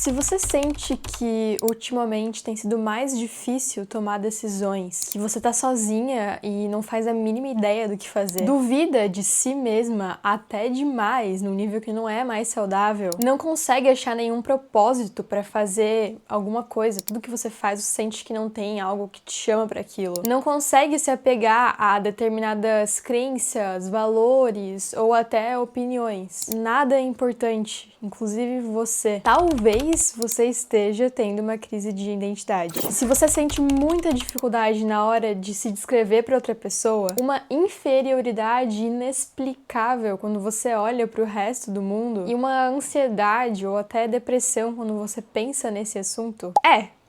Se você sente que ultimamente tem sido mais difícil tomar decisões, que você tá sozinha e não faz a mínima ideia do que fazer, duvida de si mesma até demais, num nível que não é mais saudável, não consegue achar nenhum propósito pra fazer alguma coisa, tudo que você faz você sente que não tem algo que te chama pra aquilo, não consegue se apegar a determinadas crenças, valores ou até opiniões. Nada é importante, inclusive você. Talvez você esteja tendo uma crise de identidade. Se você sente muita dificuldade na hora de se descrever para outra pessoa, uma inferioridade inexplicável quando você olha para o resto do mundo e uma ansiedade ou até depressão quando você pensa nesse assunto,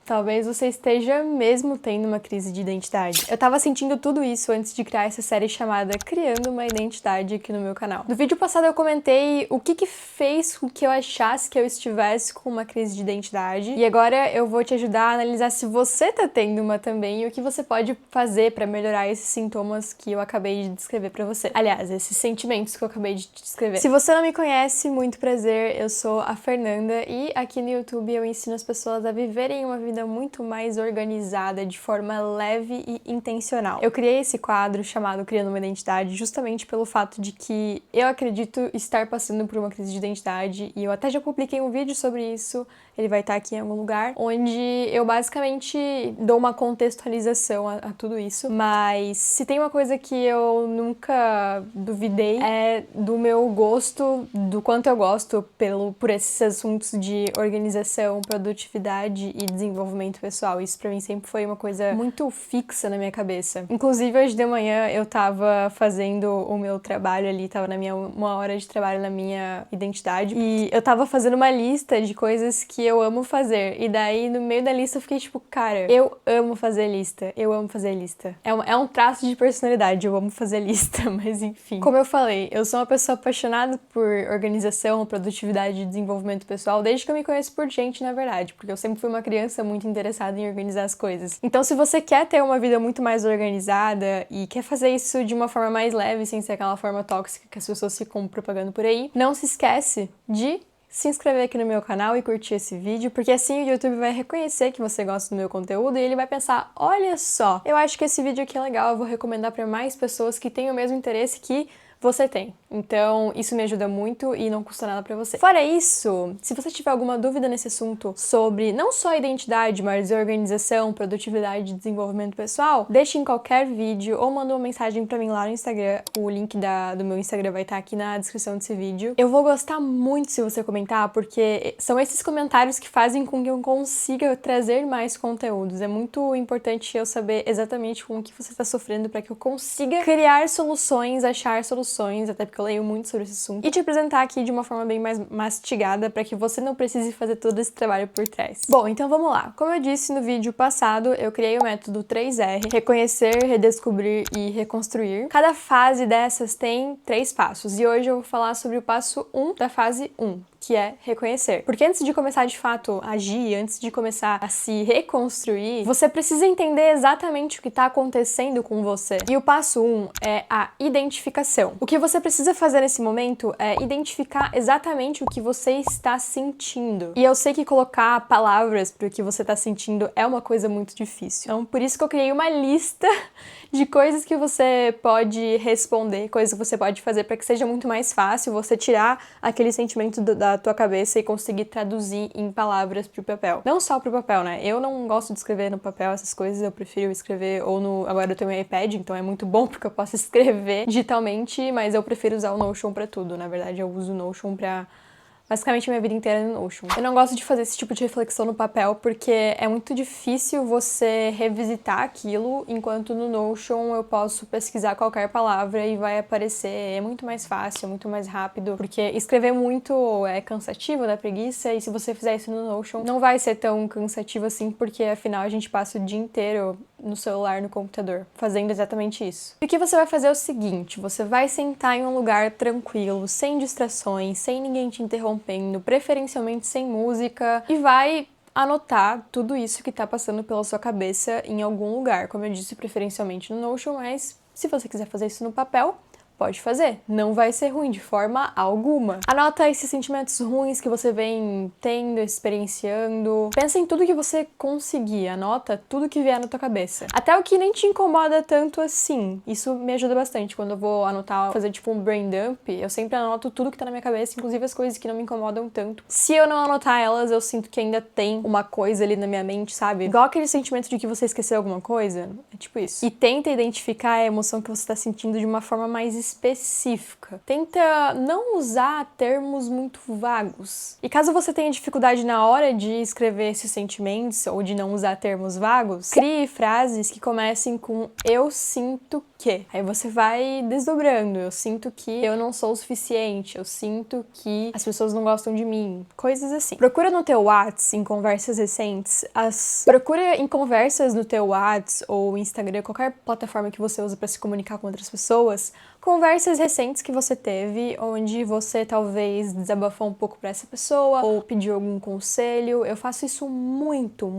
talvez você esteja mesmo tendo uma crise de identidade. Eu tava sentindo tudo isso antes de criar essa série chamada Criando uma Identidade aqui no meu canal. No vídeo passado eu comentei o que fez com que eu achasse que eu estivesse com uma crise de identidade, e agora eu vou te ajudar a analisar se você tá tendo uma também e o que você pode fazer pra melhorar esses sintomas que eu acabei de descrever pra você. Aliás, esses sentimentos que eu acabei de te descrever. Se você não me conhece, muito prazer, eu sou a Fernanda e aqui no YouTube eu ensino as pessoas a viverem uma vida muito mais organizada, de forma leve e intencional. Eu criei esse quadro chamado Criando uma Identidade justamente pelo fato de que eu acredito estar passando por uma crise de identidade e eu até já publiquei um vídeo sobre isso, ele vai estar aqui em algum lugar, onde eu basicamente dou uma contextualização a tudo isso, mas se tem uma coisa que eu nunca duvidei é do meu gosto, do quanto eu gosto por esses assuntos de organização, produtividade e desenvolvimento pessoal. Isso pra mim sempre foi uma coisa muito fixa na minha cabeça. Inclusive hoje de manhã eu tava fazendo o meu trabalho ali, tava na minha uma hora de trabalho na minha identidade e eu tava fazendo uma lista de coisas que eu amo fazer. E daí no meio da lista eu fiquei tipo, cara, eu amo fazer lista, eu amo fazer lista. É um traço de personalidade, eu amo fazer lista, mas enfim. Como eu falei, eu sou uma pessoa apaixonada por organização, produtividade e desenvolvimento pessoal desde que eu me conheço por gente, na verdade, porque eu sempre fui uma criança muito interessada em organizar as coisas. Então, se você quer ter uma vida muito mais organizada e quer fazer isso de uma forma mais leve, sem ser aquela forma tóxica que as pessoas ficam propagando por aí, não se esquece de se inscrever aqui no meu canal e curtir esse vídeo, porque assim o YouTube vai reconhecer que você gosta do meu conteúdo e ele vai pensar, olha só, eu acho que esse vídeo aqui é legal, eu vou recomendar para mais pessoas que têm o mesmo interesse que você tem. Então, isso me ajuda muito e não custa nada pra você. Fora isso, se você tiver alguma dúvida nesse assunto sobre não só identidade, mas organização, produtividade e desenvolvimento pessoal, deixe em qualquer vídeo ou manda uma mensagem pra mim lá no Instagram. O link do meu Instagram vai estar aqui na descrição desse vídeo. Eu vou gostar muito se você comentar, porque são esses comentários que fazem com que eu consiga trazer mais conteúdos. É muito importante eu saber exatamente com o que você está sofrendo para que eu consiga criar soluções, achar soluções, até porque eu leio muito sobre esse assunto, e te apresentar aqui de uma forma bem mais mastigada para que você não precise fazer todo esse trabalho por trás. Bom, então vamos lá. Como eu disse no vídeo passado, eu criei o método 3R, reconhecer, redescobrir e reconstruir. Cada fase dessas tem 3 passos, e hoje eu vou falar sobre o passo 1 da fase 1, que é reconhecer. Porque antes de começar de fato a agir, antes de começar a se reconstruir, você precisa entender exatamente o que está acontecendo com você. E o passo 1 é a identificação. O que você precisa fazer nesse momento é identificar exatamente o que você está sentindo. E eu sei que colocar palavras para o que você está sentindo é uma coisa muito difícil. Então, por isso que eu criei uma lista de coisas que você pode responder, coisas que você pode fazer para que seja muito mais fácil você tirar aquele sentimento da tua cabeça e conseguir traduzir em palavras pro papel. Não só pro papel, né? Eu não gosto de escrever no papel essas coisas, eu prefiro escrever ou no... Agora eu tenho um iPad, então é muito bom porque eu posso escrever digitalmente, mas eu prefiro usar o Notion pra tudo. Na verdade, eu uso o Notion pra basicamente minha vida inteira no Notion. Eu não gosto de fazer esse tipo de reflexão no papel porque é muito difícil você revisitar aquilo, enquanto no Notion eu posso pesquisar qualquer palavra e vai aparecer. É muito mais fácil, é muito mais rápido, porque escrever muito é cansativo, dá preguiça, e se você fizer isso no Notion não vai ser tão cansativo assim, porque afinal a gente passa o dia inteiro no celular, no computador, fazendo exatamente isso. E o que você vai fazer é o seguinte, você vai sentar em um lugar tranquilo, sem distrações, sem ninguém te interrompendo, preferencialmente sem música, e vai anotar tudo isso que tá passando pela sua cabeça em algum lugar. Como eu disse, preferencialmente no Notion, mas se você quiser fazer isso no papel, Pode fazer, não vai ser ruim de forma alguma. Anota esses sentimentos ruins que você vem tendo, experienciando. Pensa em tudo que você conseguir, anota tudo que vier na tua cabeça. Até o que nem te incomoda tanto assim. Isso me ajuda bastante. Quando eu vou anotar, fazer tipo um brain dump, eu sempre anoto tudo que tá na minha cabeça, inclusive as coisas que não me incomodam tanto. Se eu não anotar elas, eu sinto que ainda tem uma coisa ali na minha mente, sabe? Igual aquele sentimento de que você esqueceu alguma coisa. É tipo isso. E tenta identificar a emoção que você tá sentindo de uma forma mais específica. Tenta não usar termos muito vagos. E caso você tenha dificuldade na hora de escrever esses sentimentos ou de não usar termos vagos, crie frases que comecem com eu sinto que. Aí você vai desdobrando. Eu sinto que eu não sou o suficiente. Eu sinto que as pessoas não gostam de mim. Coisas assim. Procura no teu Whats, em conversas recentes, procura em conversas no teu Whats ou Instagram, qualquer plataforma que você usa para se comunicar com outras pessoas, conversas recentes que você teve, onde você talvez desabafou um pouco pra essa pessoa, ou pediu algum conselho. Eu faço isso muito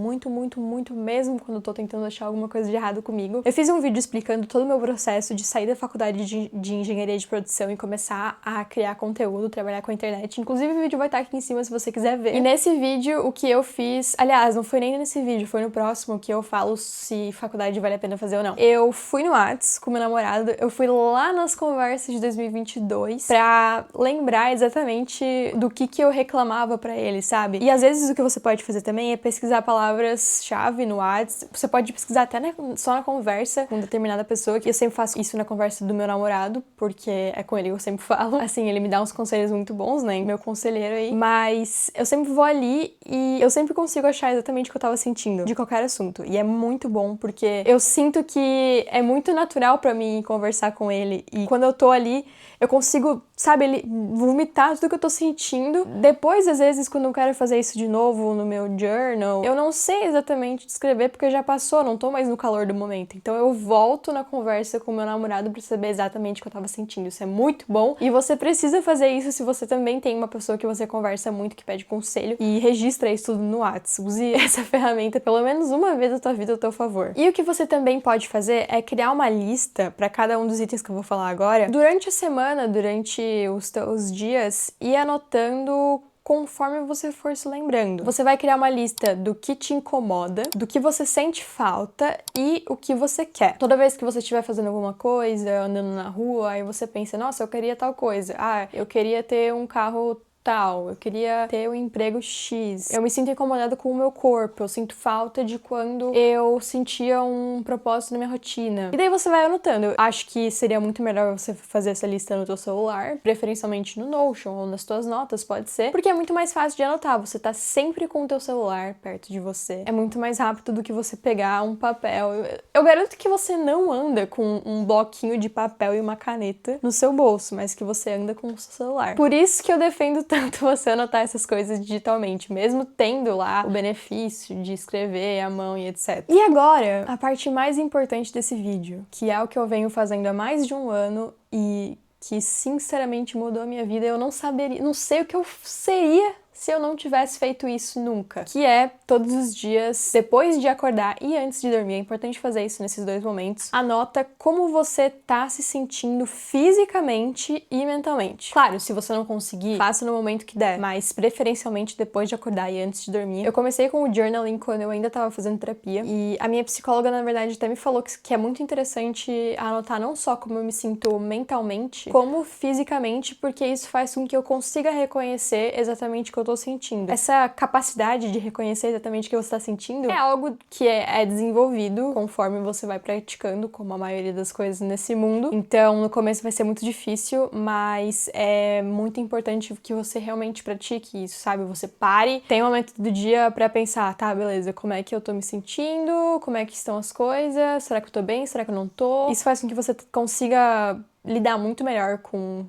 mesmo quando eu tô tentando achar alguma coisa de errado comigo. Eu fiz um vídeo explicando todo o meu processo de sair da faculdade de engenharia de produção e começar a criar conteúdo, trabalhar com a internet. Inclusive o vídeo vai estar aqui em cima se você quiser ver. E nesse vídeo, o que eu fiz... Aliás, não foi nem nesse vídeo, foi no próximo que eu falo se faculdade vale a pena fazer ou não. Eu fui no Whats com meu namorado, eu fui lá nas conversas de 2022 pra lembrar exatamente do que eu reclamava pra ele, sabe? E às vezes o que você pode fazer também é pesquisar palavras-chave no Whats. Você pode pesquisar até só na conversa com determinada pessoa, que eu sempre faço isso na conversa do meu namorado, porque é com ele que eu sempre falo. Assim, ele me dá uns conselhos muito bons, né? Meu conselheiro aí. Mas eu sempre vou ali e eu sempre consigo achar exatamente o que eu tava sentindo de qualquer assunto. E é muito bom, porque eu sinto que é muito natural pra mim conversar com ele. E quando eu tô ali, eu consigo, sabe, vomitar tudo que eu tô sentindo. Depois, às vezes, quando eu quero fazer isso de novo no meu journal, eu não sei exatamente descrever porque já passou, não tô mais no calor do momento. Então eu volto na conversa com o meu namorado pra saber exatamente o que eu tava sentindo. Isso é muito bom. E você precisa fazer isso se você também tem uma pessoa que você conversa muito, que pede conselho, e registra isso tudo no Whats. Use essa ferramenta pelo menos uma vez na tua vida a teu favor. E o que você também pode fazer é criar uma lista pra cada um dos itens que eu vou falar agora. Durante a semana, durante os teus dias, e anotando conforme você for se lembrando. Você vai criar uma lista do que te incomoda, do que você sente falta e o que você quer. Toda vez que você estiver fazendo alguma coisa, andando na rua, aí você pensa, nossa, eu queria tal coisa. Ah, eu queria ter um carro tal, eu queria ter um emprego X. Eu me sinto incomodada com o meu corpo, eu sinto falta de quando eu sentia um propósito na minha rotina. E daí você vai anotando. Eu acho que seria muito melhor você fazer essa lista no teu celular, preferencialmente no Notion ou nas tuas notas, pode ser, porque é muito mais fácil de anotar. Você tá sempre com o teu celular perto de você. É muito mais rápido do que você pegar um papel. Eu garanto que você não anda com um bloquinho de papel e uma caneta no seu bolso, mas que você anda com o seu celular. Por isso que eu defendo tanto você anotar essas coisas digitalmente, mesmo tendo lá o benefício de escrever à mão e etc. E agora, a parte mais importante desse vídeo, que é o que eu venho fazendo há mais de um ano e que sinceramente mudou a minha vida. Eu não sei o que eu seria se eu não tivesse feito isso nunca. Que é, todos os dias, depois de acordar e antes de dormir, é importante fazer isso nesses dois momentos, anota como você tá se sentindo fisicamente e mentalmente. Claro, se você não conseguir, faça no momento que der, mas preferencialmente depois de acordar e antes de dormir. Eu comecei com o journaling quando eu ainda tava fazendo terapia, e a minha psicóloga, na verdade, até me falou que é muito interessante anotar não só como eu me sinto mentalmente, como fisicamente, porque isso faz com que eu consiga reconhecer exatamente o que eu tô sentindo. Essa capacidade de reconhecer exatamente o que você tá sentindo é algo que é desenvolvido conforme você vai praticando, como a maioria das coisas nesse mundo. Então, no começo vai ser muito difícil, mas é muito importante que você realmente pratique isso, sabe? Você pare, tem um momento do dia pra pensar, tá, beleza, como é que eu tô me sentindo? Como é que estão as coisas? Será que eu tô bem? Será que eu não tô? Isso faz com que você consiga lidar muito melhor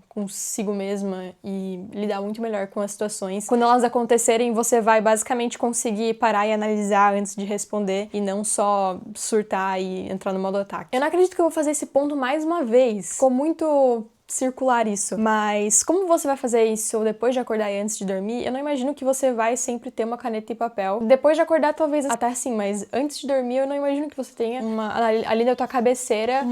consigo mesma e lidar muito melhor com as situações. Quando elas acontecerem, você vai basicamente conseguir parar e analisar antes de responder e não só surtar e entrar no modo ataque. Eu não acredito que eu vou fazer esse ponto mais uma vez. Ficou muito circular isso. Mas como você vai fazer isso depois de acordar e antes de dormir, eu não imagino que você vai sempre ter uma caneta e papel. Depois de acordar, talvez até sim, mas antes de dormir, eu não imagino que você tenha ali na tua cabeceira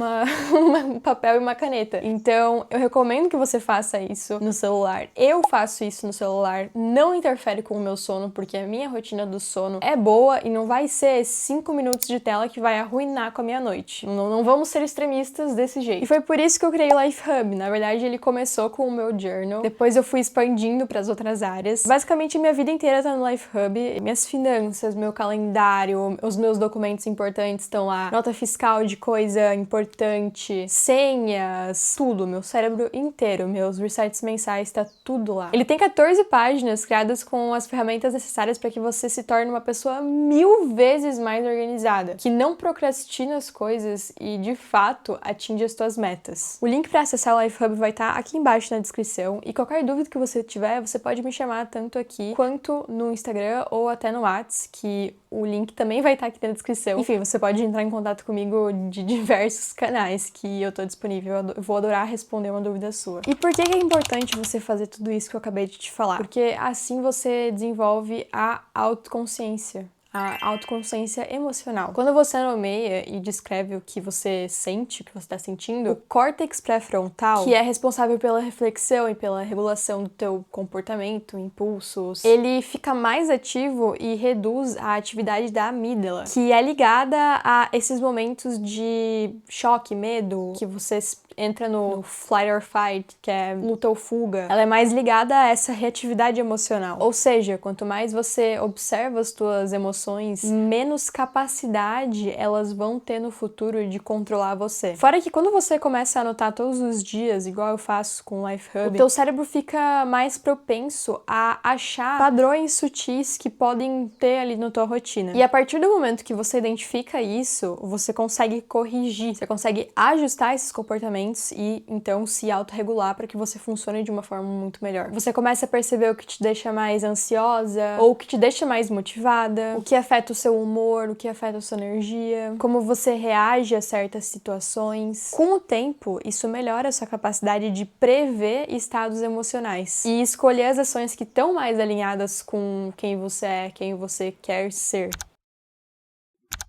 um papel e uma caneta. Então, eu recomendo que você faça isso no celular. Eu faço isso no celular, não interfere com o meu sono, porque a minha rotina do sono é boa e não vai ser 5 minutos de tela que vai arruinar com a minha noite. Não vamos ser extremistas desse jeito. E foi por isso que eu criei o Life Hub. Na verdade, ele começou com o meu journal, depois eu fui expandindo para as outras áreas. Basicamente, minha vida inteira tá no Life Hub. Minhas finanças, meu calendário, os meus documentos importantes estão lá, nota fiscal de coisa importante, senhas, tudo, meu cérebro inteiro, meus resets mensais, tá tudo lá. Ele tem 14 páginas criadas com as ferramentas necessárias para que você se torne uma pessoa 1000 vezes mais organizada, que não procrastina as coisas e, de fato, atinge as suas metas. O link para acessar o Life Hub vai estar aqui embaixo na descrição e qualquer dúvida que você tiver, você pode me chamar tanto aqui quanto no Instagram ou até no WhatsApp, que o link também vai estar aqui na descrição. Enfim, você pode entrar em contato comigo de diversos canais que eu tô disponível. Eu vou adorar responder uma dúvida sua. E por que é importante você fazer tudo isso que eu acabei de te falar? Porque assim você desenvolve a autoconsciência. A autoconsciência emocional. Quando você nomeia e descreve o que você sente, o que você está sentindo, o córtex pré-frontal, que é responsável pela reflexão e pela regulação do teu comportamento, impulsos, ele fica mais ativo e reduz a atividade da amígdala, que é ligada a esses momentos de choque, medo, que você entra no flight or fight, que é luta ou fuga. Ela é mais ligada a essa reatividade emocional. Ou seja, quanto mais você observa as tuas emoções, menos capacidade elas vão ter no futuro de controlar você. Fora que quando você começa a anotar todos os dias, igual eu faço com o Life Hub, o teu cérebro fica mais propenso a achar padrões sutis que podem ter ali na tua rotina. E a partir do momento que você identifica isso, você consegue corrigir, você consegue ajustar esses comportamentos e então se autorregular para que você funcione de uma forma muito melhor. Você começa a perceber o que te deixa mais ansiosa ou o que te deixa mais motivada, o que afeta o seu humor, o que afeta a sua energia, como você reage a certas situações. Com o tempo, isso melhora a sua capacidade de prever estados emocionais e escolher as ações que estão mais alinhadas com quem você é, quem você quer ser.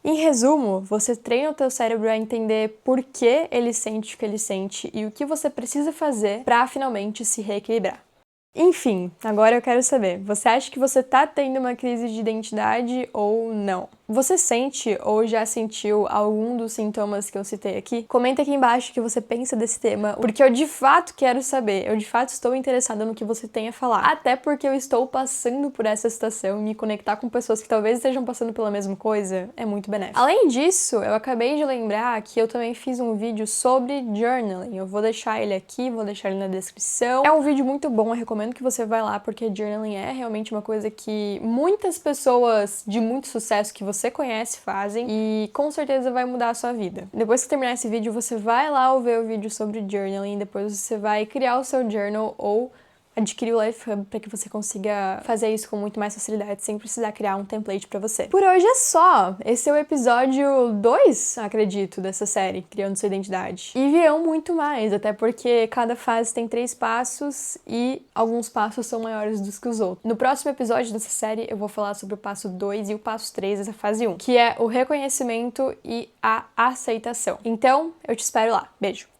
Em resumo, você treina o teu cérebro a entender por que ele sente o que ele sente e o que você precisa fazer para finalmente se reequilibrar. Enfim, agora eu quero saber, você acha que você tá tendo uma crise de identidade ou não? Você sente ou já sentiu algum dos sintomas que eu citei aqui? Comenta aqui embaixo o que você pensa desse tema, porque eu de fato quero saber, eu de fato estou interessada no que você tem a falar. Até porque eu estou passando por essa situação e me conectar com pessoas que talvez estejam passando pela mesma coisa é muito benéfico. Além disso, eu acabei de lembrar que eu também fiz um vídeo sobre journaling. Eu vou deixar ele aqui, vou deixar ele na descrição. É um vídeo muito bom, eu recomendo que você vá lá, porque journaling é realmente uma coisa que muitas pessoas de muito sucesso que você conhece fazem e com certeza vai mudar a sua vida. Depois que terminar esse vídeo, você vai lá ver o vídeo sobre journaling, depois você vai criar o seu journal ou adquirir o Life Hub para que você consiga fazer isso com muito mais facilidade, sem precisar criar um template para você. Por hoje é só! Esse é o episódio 2, acredito, dessa série, Criando Sua Identidade. E virão muito mais, até porque cada fase tem 3 passos e alguns passos são maiores do que os outros. No próximo episódio dessa série, eu vou falar sobre o passo 2 e o passo 3 dessa fase 1, que é o reconhecimento e a aceitação. Então, eu te espero lá. Beijo!